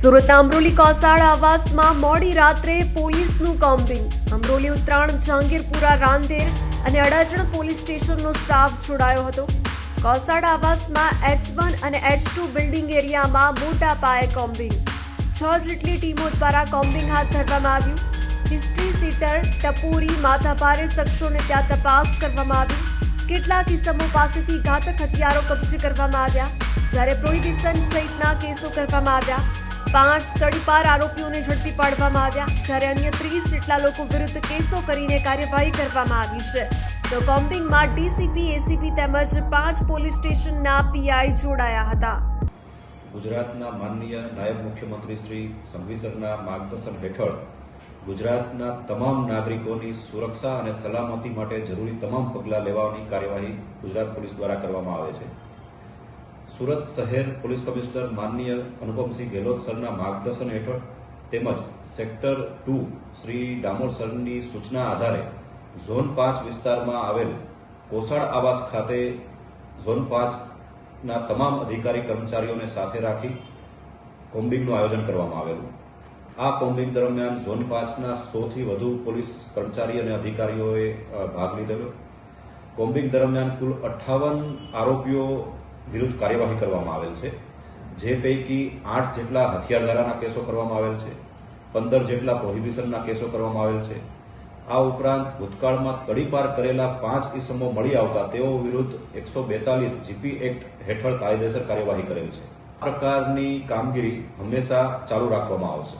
સુરતના અમરોલી કોસાડ આવાસમાં મોડી રાત્રે પોલીસનું કોમ્બિંગ. અમરોલી ઉત્તરાયણ જહાંગીરપુરા રાંદેર અને અડાજણ પોલીસ સ્ટેશનનો સ્ટાફ જોડાયો હતો. કોસાડ આવાસમાં H1 અને H2 બિલ્ડિંગ એરિયામાં મોટા પાયે કોમ્બિંગ. 6 જેટલી ટીમો દ્વારા કોમ્બિંગ હાથ ધરવામાં આવ્યું. હિસ્ટ્રી સીટર, ટપોરી, માથાભારે શખ્સોને ત્યાં તપાસ કરવામાં આવી. કેટલાક ઇસમો પાસેથી ઘાતક હથિયારો કબજે કરવામાં આવ્યા, જ્યારે પ્રોહિબિશન સહિતના કેસો કરવામાં આવ્યા. 5 તડીપાર આરોપીઓને ઝડપી પાડવામાં આવ્યા, જ્યારે અન્ય 30 જેટલા લોકો વિરુદ્ધ કેસો કરીને કાર્યવાહી કરવામાં આવી છે. તો કોમ્બિંગમાં ડીસીપી, એસીપી તેમજ 5 પોલીસ સ્ટેશનના પીઆઈ જોડાયા હતા. ગુજરાતના માનનીય નાયબ મુખ્યમંત્રી શ્રી સંઘવી સરના માર્ગદર્શન હેઠળ ગુજરાતના તમામ નાગરિકોની સુરક્ષા અને સલામતી માટે જરૂરી તમામ પગલાં લેવાની કાર્યવાહી ગુજરાત પોલીસ દ્વારા કરવામાં આવે છે. સુરત શહેર પોલીસ કમિશનર માનનીય અનુપમસિંહ ગેહલોત સરના માર્ગદર્શન હેઠળ તેમજ સેક્ટર 2 શ્રી ડામોર સરની સૂચના આધારે ઝોન 5 વિસ્તારમાં આવેલ કોસાડ આવાસ ખાતે ઝોન 5ના તમામ અધિકારી કર્મચારીઓને સાથે રાખી કોમ્બિંગનું આયોજન કરવામાં આવેલું. આ કોમ્બિંગ દરમિયાન ઝોન 5ના 100થી વધુ પોલીસ કર્મચારી અને અધિકારીઓએ ભાગ લીધેલો. કોમ્બિંગ દરમિયાન કુલ 58 આરોપીઓ વિરુદ્ધ કાર્યવાહી કરવામાં આવેલ છે, જે પૈકી 8 જેટલા હથિયારધારાના કેસો કરવામાં આવેલ છે, 15 જેટલા પ્રોહિબિશનના કેસો કરવામાં આવેલ છે. આ ઉપરાંત ભૂતકાળમાં તડીપાર કરેલા 5 ઇસમો મળી આવતા તેઓ વિરુદ્ધ 142 જીપી એક્ટ હેઠળ કાયદેસર કાર્યવાહી કરેલ છે. આ પ્રકારની કામગીરી હંમેશા ચાલુ રાખવામાં આવશે.